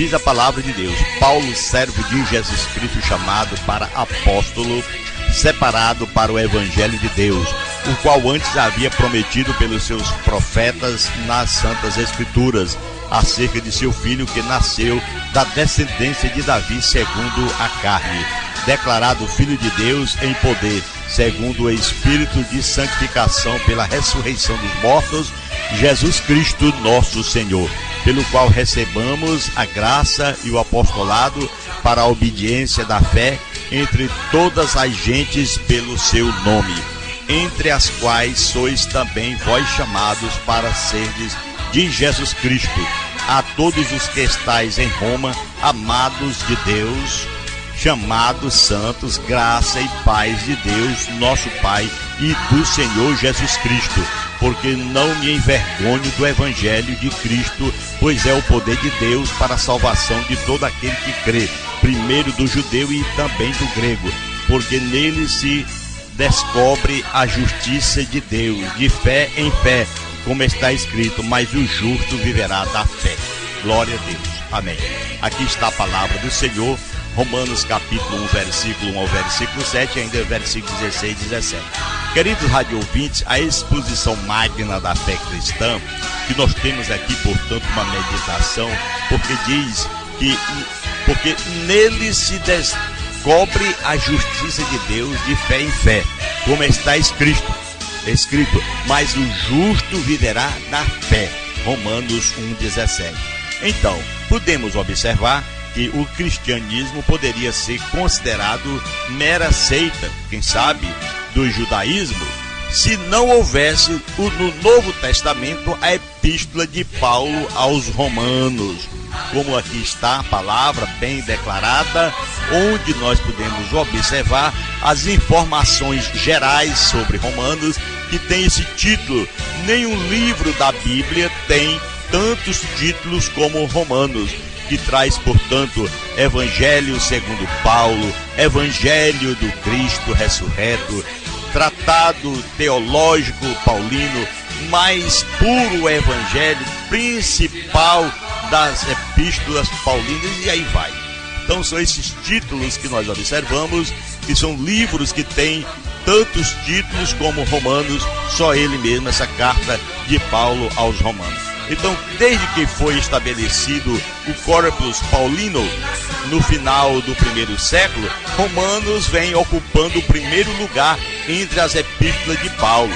Diz a palavra de Deus: Paulo, servo de Jesus Cristo, chamado para apóstolo, separado para o evangelho de Deus, o qual antes havia prometido pelos seus profetas nas santas escrituras, acerca de seu filho que nasceu da descendência de Davi segundo a carne, declarado filho de Deus em poder, segundo o Espírito de santificação pela ressurreição dos mortos, Jesus Cristo nosso Senhor, pelo qual recebamos a graça e o apostolado para a obediência da fé entre todas as gentes pelo seu nome, entre as quais sois também vós chamados para serdes de Jesus Cristo, a todos os que estáis em Roma, amados de Deus, chamados santos, graça e paz de Deus, nosso Pai, e do Senhor Jesus Cristo, porque não me envergonho do evangelho de Cristo, pois é o poder de Deus para a salvação de todo aquele que crê, primeiro do judeu e também do grego, porque nele se descobre a justiça de Deus, de fé em fé, como está escrito, mas o justo viverá da fé. Glória a Deus. Amém. Aqui está a palavra do Senhor, Romanos capítulo 1, versículo 1 ao versículo 7, ainda versículo 16 e 17. Queridos radioouvintes, a exposição magna da fé cristã, que nós temos aqui, portanto, uma meditação, porque diz que porque nele se descobre a justiça de Deus de fé em fé, como está escrito, mas o justo viverá da fé. Romanos 1,17. Então, podemos observar que o cristianismo poderia ser considerado mera seita, quem sabe, do judaísmo, se não houvesse no Novo Testamento a epístola de Paulo aos Romanos, como aqui está a palavra bem declarada, onde nós podemos observar as informações gerais sobre Romanos, que tem esse título. Nenhum livro da Bíblia tem tantos títulos como Romanos, que traz, portanto, Evangelho segundo Paulo, Evangelho do Cristo ressurreto, Tratado Teológico Paulino, mais puro Evangelho, principal das epístolas paulinas, e aí vai. Então são esses títulos que nós observamos, que são livros que têm tantos títulos como Romanos, só ele mesmo, essa carta de Paulo aos Romanos. Então, desde que foi estabelecido o Corpus Paulino, no final do primeiro século, Romanos vem ocupando o primeiro lugar entre as epístolas de Paulo.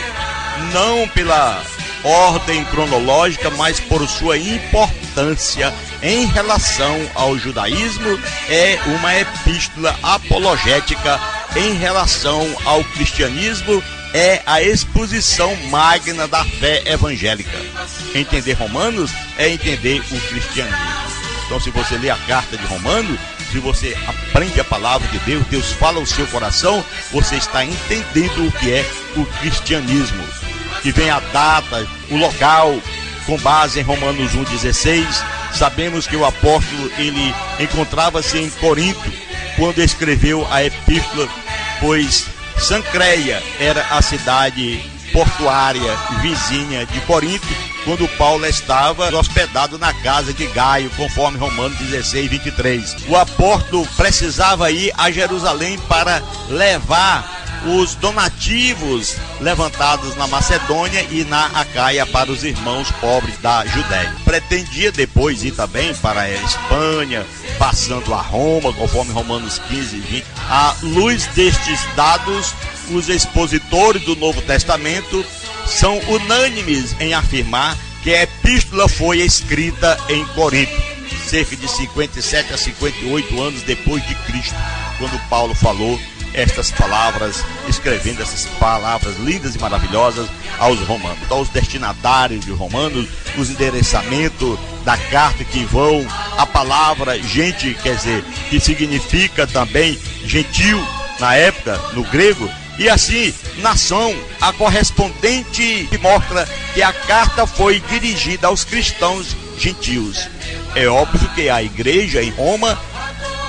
Não pela ordem cronológica, mas por sua importância em relação ao judaísmo, é uma epístola apologética. Em relação ao cristianismo, é a exposição magna da fé evangélica. Entender Romanos é entender o cristianismo. Então, se você lê a carta de Romanos, se você aprende a palavra de Deus, Deus fala ao seu coração, você está entendendo o que é o cristianismo. Que vem a data, o local, com base em Romanos 1,16, sabemos que o apóstolo, ele encontrava-se em Corinto, quando escreveu a epístola, pois Sancreia era a cidade portuária vizinha de Corinto, quando Paulo estava hospedado na casa de Gaio, conforme Romanos 16:23. O apóstolo precisava ir a Jerusalém para levar os donativos levantados na Macedônia e na Acaia para os irmãos pobres da Judéia. Pretendia depois ir também para a Espanha, passando a Roma, conforme Romanos 15:20. À luz destes dados, os expositores do Novo Testamento são unânimes em afirmar que a epístola foi escrita em Corinto, cerca de 57 a 58 anos depois de Cristo, quando Paulo falou estas palavras, escrevendo essas palavras lindas e maravilhosas aos romanos. Então, os destinatários de Romanos, os endereçamentos da carta que vão, a palavra gente, quer dizer, que significa também gentil na época, no grego, e assim, nação, a correspondente que mostra que a carta foi dirigida aos cristãos gentios. É óbvio que a igreja em Roma,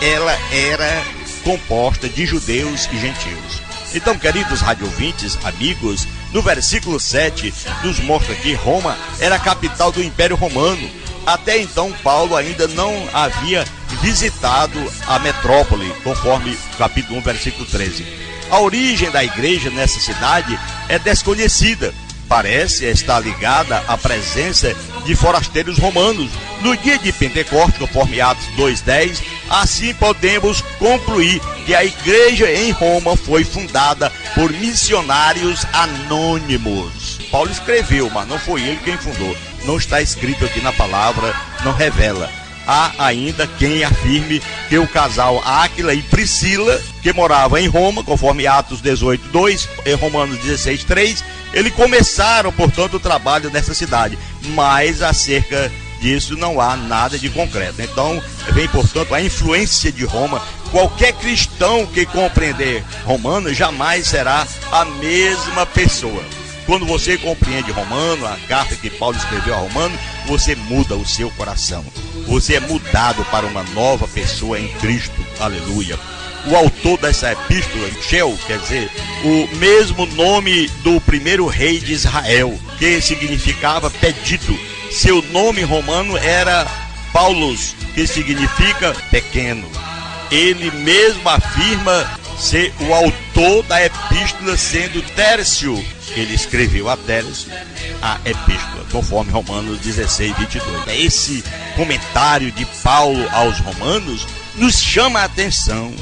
ela era composta de judeus e gentios. Então, queridos radiovintes, amigos, no versículo 7 nos mostra que Roma era a capital do Império Romano, Até então, Paulo ainda não havia visitado a metrópole, conforme capítulo 1, versículo 13. A origem da igreja nessa cidade é desconhecida. Parece estar ligada à presença de forasteiros romanos. No dia de Pentecostes, conforme Atos 2:10, assim podemos concluir que a igreja em Roma foi fundada por missionários anônimos. Paulo escreveu, mas não foi ele quem fundou. Não está escrito aqui na palavra, não revela. Há ainda quem afirme que o casal Áquila e Priscila, que morava em Roma, conforme Atos 18:2, em Romanos 16:3, eles começaram, portanto, o trabalho nessa cidade. Mas acerca disso não há nada de concreto. Então, vem, portanto, a influência de Roma. Qualquer cristão que compreender Romano jamais será a mesma pessoa. Quando você compreende Romano, a carta que Paulo escreveu a Romano, você muda o seu coração. Você é mudado para uma nova pessoa em Cristo. Aleluia. O autor dessa epístola, Michel, quer dizer, o mesmo nome do primeiro rei de Israel, que significava pedido. Seu nome romano era Paulus, que significa pequeno. Ele mesmo afirma ser o autor da epístola, sendo Tércio. Ele escreveu a Tércio a epístola, conforme Romanos 16:22. Esse comentário de Paulo aos romanos nos chama a atenção.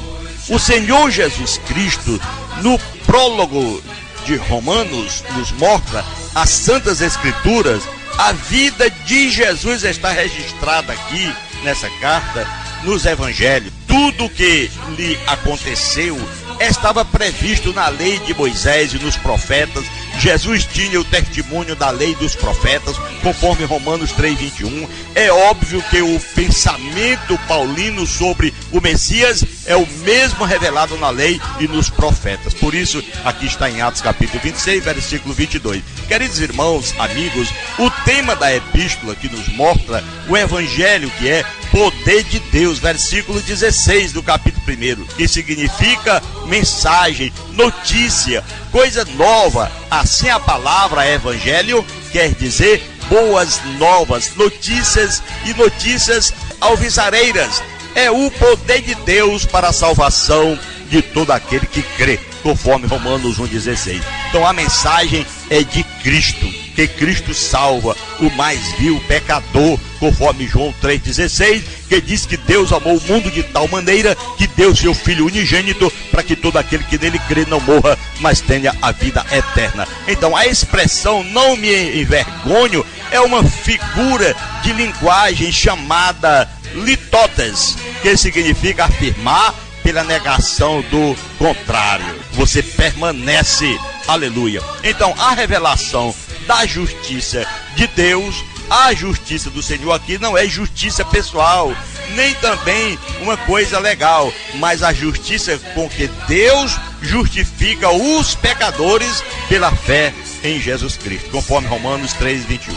O Senhor Jesus Cristo, no prólogo de Romanos, nos mostra as Santas Escrituras. A vida de Jesus está registrada aqui nessa carta, nos Evangelhos. Tudo que lhe aconteceu estava previsto na lei de Moisés e nos profetas. Jesus tinha o testemunho da lei dos profetas, conforme Romanos 3:21. É óbvio que o pensamento paulino sobre o Messias é o mesmo revelado na lei e nos profetas. Por isso, aqui está em Atos capítulo 26, versículo 22. Queridos irmãos, amigos, o tema da epístola que nos mostra o evangelho, que é poder de Deus, versículo 16 do capítulo 1, que significa mensagem, notícia, coisa nova. Assim a palavra evangelho quer dizer boas novas, notícias e notícias alviçareiras. É o poder de Deus para a salvação de todo aquele que crê, conforme Romanos 1,16. Então a mensagem é de Cristo, que Cristo salva o mais vil pecador, conforme João 3,16, que diz que Deus amou o mundo de tal maneira que deu seu Filho unigênito para que todo aquele que nele crê não morra, mas tenha a vida eterna. Então a expressão não me envergonho é uma figura de linguagem chamada litotes, que significa afirmar pela negação do contrário. Você permanece, aleluia. Então a revelação da justiça de Deus, a justiça do Senhor aqui não é justiça pessoal, nem também uma coisa legal, mas a justiça com que Deus justifica os pecadores pela fé em Jesus Cristo, conforme Romanos 3,21.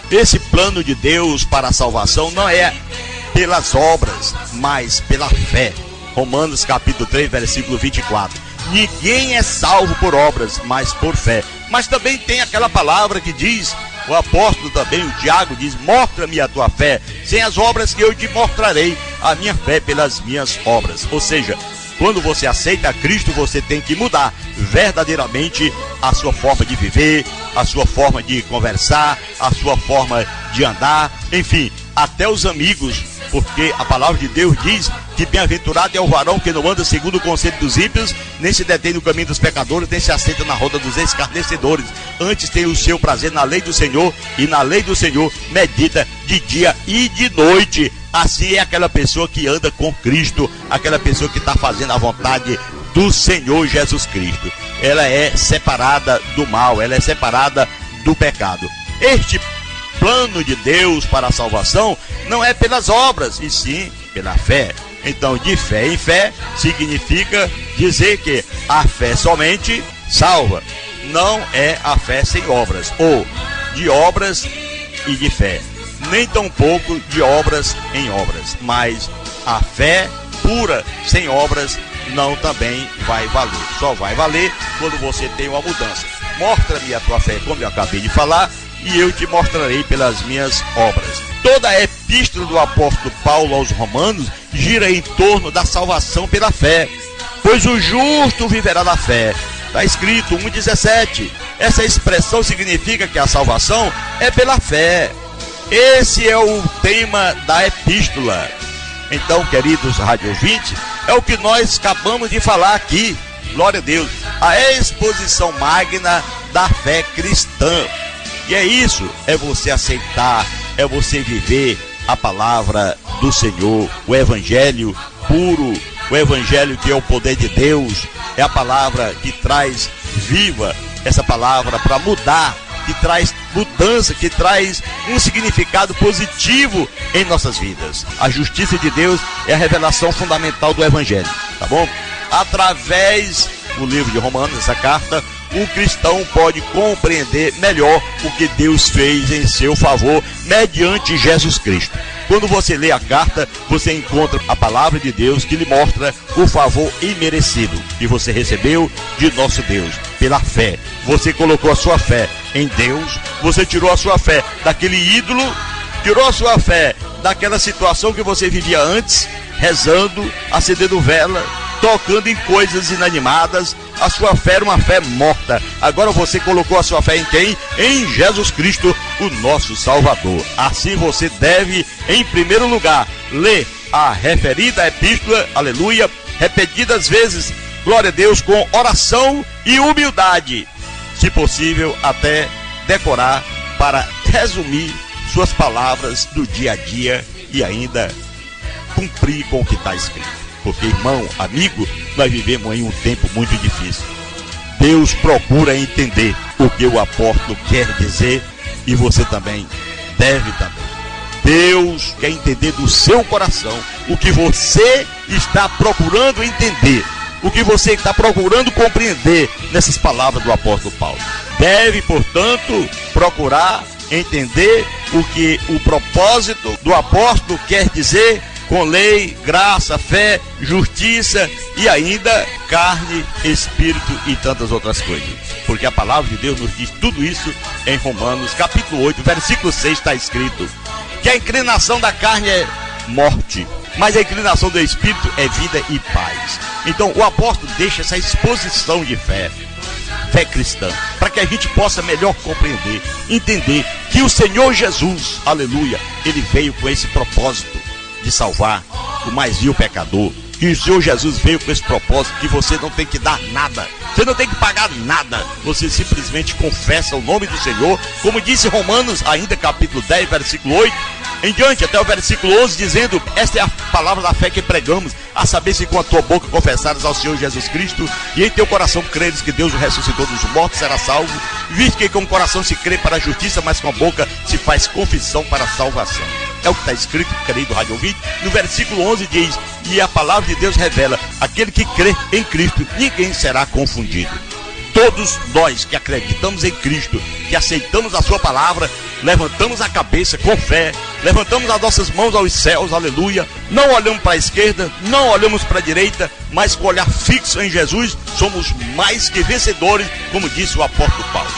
Esse plano de Deus para a salvação não é pelas obras, mas pela fé. Romanos capítulo 3, versículo 24. Ninguém é salvo por obras, mas por fé. Mas também tem aquela palavra que diz, o apóstolo também, o Tiago diz, mostra-me a tua fé, sem as obras que eu te mostrarei a minha fé pelas minhas obras. Ou seja, quando você aceita Cristo, você tem que mudar verdadeiramente a sua forma de viver, a sua forma de conversar, a sua forma de andar, enfim, até os amigos, porque a palavra de Deus diz que bem-aventurado é o varão que não anda segundo o conselho dos ímpios, nem se detém no caminho dos pecadores, nem se assenta na roda dos escarnecedores. Antes tem o seu prazer na lei do Senhor, e na lei do Senhor medita de dia e de noite. Assim é aquela pessoa que anda com Cristo, aquela pessoa que está fazendo a vontade do Senhor Jesus Cristo. Ela é separada do mal, ela é separada do pecado. Este plano de Deus para a salvação não é pelas obras, e sim pela fé. Então, de fé em fé significa dizer que a fé somente salva, não é a fé sem obras, ou de obras e de fé, nem tampouco de obras em obras, mas a fé pura sem obras não também vai valer. Só vai valer quando você tem uma mudança. Mostra-me a tua fé, como eu acabei de falar, e eu te mostrarei pelas minhas obras. Toda a epístola do apóstolo Paulo aos Romanos gira em torno da salvação pela fé, pois o justo viverá da fé. Está escrito 1,17. Essa expressão significa que a salvação é pela fé. Esse é o tema da epístola. Então, queridos radioouvintes, é o que nós acabamos de falar aqui. Glória a Deus. A exposição magna da fé cristã. E é isso, é você aceitar, é você viver a palavra do Senhor, o evangelho puro, o evangelho que é o poder de Deus, é a palavra que traz viva essa palavra para mudar, que traz mudança, que traz um significado positivo em nossas vidas. A justiça de Deus é a revelação fundamental do evangelho, tá bom? Através do livro de Romanos, essa carta, o cristão pode compreender melhor o que Deus fez em seu favor mediante Jesus Cristo. Quando você lê a carta, você encontra a palavra de Deus que lhe mostra o favor imerecido que você recebeu de nosso Deus, pela fé. Você colocou a sua fé em Deus, você tirou a sua fé daquele ídolo, tirou a sua fé daquela situação que você vivia antes, rezando, acendendo vela, tocando em coisas inanimadas. A sua fé era uma fé morta. Agora você colocou a sua fé em quem? Em Jesus Cristo, o nosso Salvador. Assim você deve, em primeiro lugar, ler a referida epístola, aleluia, repetidas vezes, glória a Deus, com oração e humildade. Se possível, até decorar, para resumir suas palavras do dia a dia e ainda cumprir com o que está escrito. Porque, irmão, amigo, nós vivemos em um tempo muito difícil. Deus procura entender o que o apóstolo quer dizer e você também deve também. Deus quer entender do seu coração o que você está procurando entender, o que você está procurando compreender nessas palavras do apóstolo Paulo. Deve, portanto, procurar entender o que o propósito do apóstolo quer dizer com lei, graça, fé, justiça e ainda carne, espírito e tantas outras coisas. Porque a palavra de Deus nos diz tudo isso em Romanos capítulo 8, versículo 6 está escrito que a inclinação da carne é morte, mas a inclinação do espírito é vida e paz. Então o apóstolo deixa essa exposição de fé cristã, para que a gente possa melhor compreender, entender que o Senhor Jesus, aleluia, ele veio com esse propósito de salvar o mais vil pecador, que o Senhor Jesus veio com esse propósito, que você não tem que dar nada, você não tem que pagar nada, você simplesmente confessa o nome do Senhor, como disse Romanos, ainda capítulo 10, versículo 8, em diante, até o versículo 11, dizendo, esta é a palavra da fé que pregamos, a saber se com a tua boca confessares ao Senhor Jesus Cristo, e em teu coração creres que Deus o ressuscitou dos mortos, será salvo, visto que com o coração se crê para a justiça, mas com a boca se faz confissão para a salvação. É o que está escrito, querido rádio ouvinte, no versículo 11 diz, e a palavra de Deus revela, aquele que crê em Cristo, ninguém será confundido. Todos nós que acreditamos em Cristo, que aceitamos a sua palavra, levantamos a cabeça com fé, levantamos as nossas mãos aos céus, aleluia, não olhamos para a esquerda, não olhamos para a direita, mas com olhar fixo em Jesus, somos mais que vencedores, como disse o apóstolo Paulo.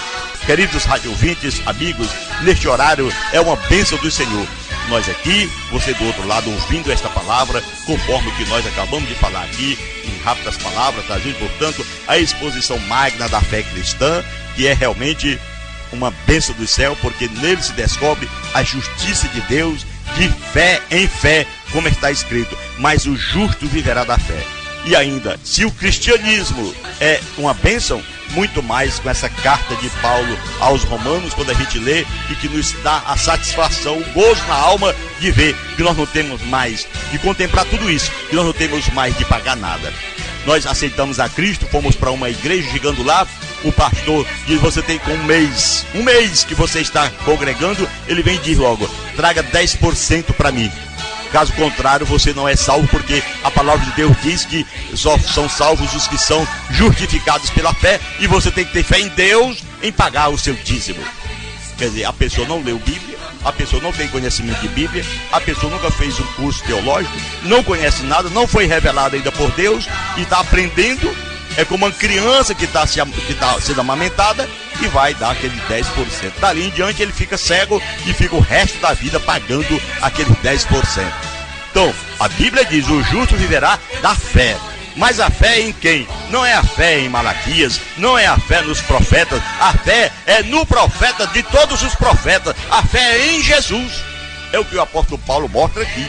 Queridos rádio ouvintes, amigos, neste horário é uma bênção do Senhor. Nós aqui, você do outro lado ouvindo esta palavra, conforme o que nós acabamos de falar aqui, em rápidas palavras, trazendo, portanto, a exposição magna da fé cristã, que é realmente uma bênção do céu, porque nele se descobre a justiça de Deus, de fé em fé, como está escrito, mas o justo viverá da fé. E ainda, se o cristianismo é uma bênção, muito mais com essa carta de Paulo aos Romanos, quando a gente lê, e que nos dá a satisfação, o gozo na alma de ver que nós não temos mais de contemplar tudo isso, que nós não temos mais de pagar nada. Nós aceitamos a Cristo, fomos para uma igreja, chegando lá, o pastor diz, você tem com um mês que você está congregando, ele vem e diz logo, traga 10% para mim. Caso contrário, você não é salvo, porque a palavra de Deus diz que só são salvos os que são justificados pela fé, e você tem que ter fé em Deus em pagar o seu dízimo. Quer dizer, a pessoa não leu Bíblia, a pessoa não tem conhecimento de Bíblia, a pessoa nunca fez um curso teológico, não conhece nada, não foi revelada ainda por Deus e está aprendendo. É como uma criança que está sendo amamentada e vai dar aquele 10%. Dali em diante ele fica cego e fica o resto da vida pagando aquele 10%. Então, a Bíblia diz, o justo viverá da fé. Mas a fé em quem? Não é a fé em Malaquias, não é a fé nos profetas, a fé é no profeta de todos os profetas, a fé é em Jesus. É o que o apóstolo Paulo mostra aqui.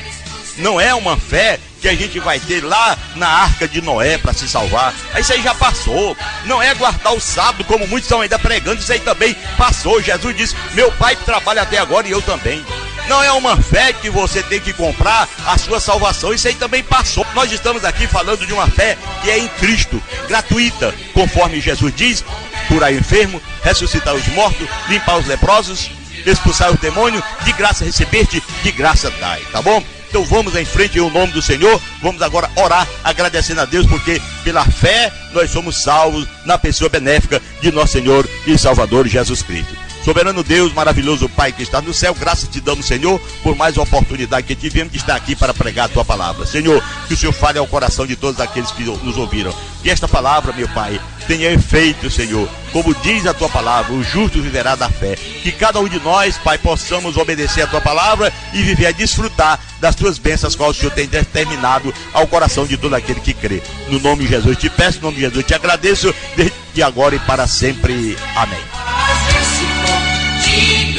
Não é uma fé que a gente vai ter lá na arca de Noé para se salvar. Isso aí já passou. Não é guardar o sábado, como muitos estão ainda pregando, isso aí também passou. Jesus disse, meu pai trabalha até agora e eu também. Não é uma fé que você tem que comprar a sua salvação, isso aí também passou. Nós estamos aqui falando de uma fé que é em Cristo, gratuita, conforme Jesus diz, curar o enfermo, ressuscitar os mortos, limpar os leprosos, expulsar os demônios, de graça receber-te, de graça dai, tá bom? Então vamos em frente em nome do Senhor, vamos agora orar, agradecendo a Deus, porque pela fé nós somos salvos na pessoa benéfica de nosso Senhor e Salvador Jesus Cristo. Soberano Deus, maravilhoso Pai que está no céu, graças te damos, Senhor, por mais uma oportunidade que tivemos de estar aqui para pregar a tua palavra. Senhor, que o Senhor fale ao coração de todos aqueles que nos ouviram. Que esta palavra, meu Pai, tenha efeito, Senhor. Como diz a tua palavra, o justo viverá da fé. Que cada um de nós, Pai, possamos obedecer a tua palavra e viver a desfrutar das tuas bênçãos, qual o Senhor tem determinado ao coração de todo aquele que crê. No nome de Jesus te peço, no nome de Jesus te agradeço, desde agora e para sempre. Amém.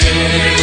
Yeah.